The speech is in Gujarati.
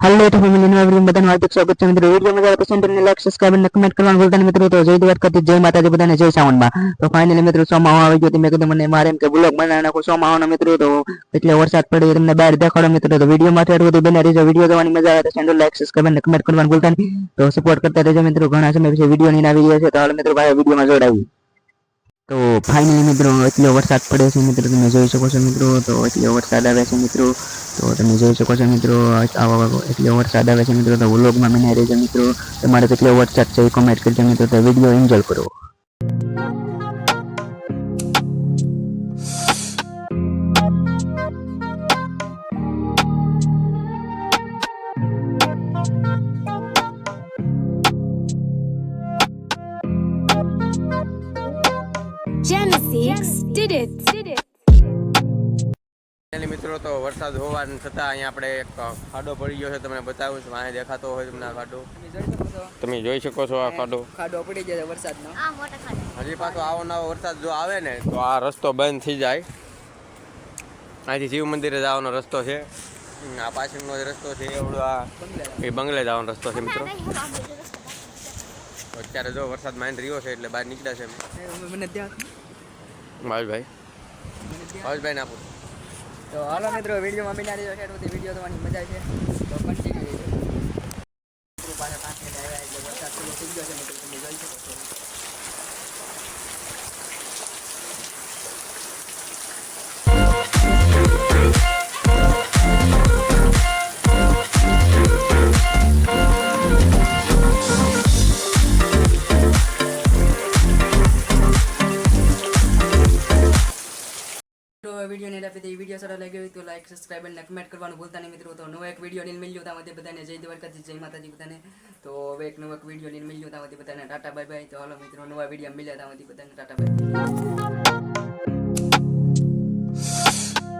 हेलो तो फैमिली न्यू एवरीवन बधाનું હાર્દિક સ્વાગત છે મિત્રો વિડિયો મજા આવે તો ચેનલને લાઈક સબસ્ક્રાઇબ અને કમેન્ટ કરવાનું ભૂલતા નહીં મિત્રો તો જય દ્વારકાથી જય માતાજી બધાને જય સાવનમાં તો ફાઇનલી મિત્રો સોમાહ આવી ગયો મેં કીધું મને મારે એમ કે બ્લોગ બનાવી નાખો સોમાહનો મિત્રો તો એટલે વરસાદ પડ્યો તમને બહાર દેખાડો મિત્રો તો વિડિયો માં એટલું બધું બને રહેજો વિડિયો જોવાની મજા આવે તો ચેનલ લાઈક સબસ્ક્રાઇબ અને કમેન્ટ કરવાનું ભૂલતા નહીં તો સપોર્ટ કરતા રહેજો મિત્રો ઘણા સમય પછી વિડિયો ની આવી રહ્યો છે તો હાલ મિત્રો ભાઈ વિડિયોમાં જોડાવી તો ફાઇનલી મિત્રો એટલો વરસાદ પડે છે મિત્રો તમે જોઈ શકો છો મિત્રો તો એટલો વરસાદ આવે છે મિત્રો તો તમે જોઈ શકો છો મિત્રો એટલો વરસાદ આવે છે મિત્રો તો વ્લોગમાં મને રહેજો મિત્રો તમારે કેટલો વરસાદ છે એ કમેન્ટ કરજો મિત્રો તો વિડીયો એન્જોય કરો. Genesis did it. મિત્રો તો વરસાદ હોવા છતાં અહીંયા આપણે એક ખાડો પડી ગયો છે તમને બતાવું છું અહીંયા દેખાતો હોય તમને આ ખાડો તમે જોઈ શકો છો આ ખાડો પડી જાય વરસાદનો હજી પાછો આવો નવો વરસાદ જો આવે ને તો આ રસ્તો બંધ થઈ જાય અહીંથી શિવ મંદિરે જવાનો રસ્તો છે આ પાછળનો જે રસ્તો છે એવડો આ એ બંગલે જવાનો રસ્તો છે મિત્રો અત્યારે જો વરસાદ માંડ રહ્યો છે એટલે બહાર નીકળ્યા છે મને ત્યાં ભાવેશભાઈ આપો તો હાલો મિત્રો વિડીયોમાં બિના રહ્યો છે બધી વિડીયો તમારી મજા છે તો કન્ટિન્યુ રહેજો પાછા 5 મિનિટ આવ્યા એટલે વરસાદ શરૂ થઈ ગયો છે મિત્રો તમે જોઈ શકો છો. वीडियो ने लापे वीडियो सारा लगे तो लाइक सब्सक्राइब અને કમેન્ટ કરવાનું ભૂલતા નહીં મિત્રો તો નવો એક વિડિયો લઈને મળ્યો ત્યાં બધે બધાને જય દ્વારકાથી જય માતાજી બધાને તો હવે એક નવો એક વિડિયો લઈને મળ્યો ત્યાં બધાને ટાટા બાય બાય તો હાલો મિત્રો નવા વિડિયો મળ્યા ત્યાં બધાને ટાટા બાય.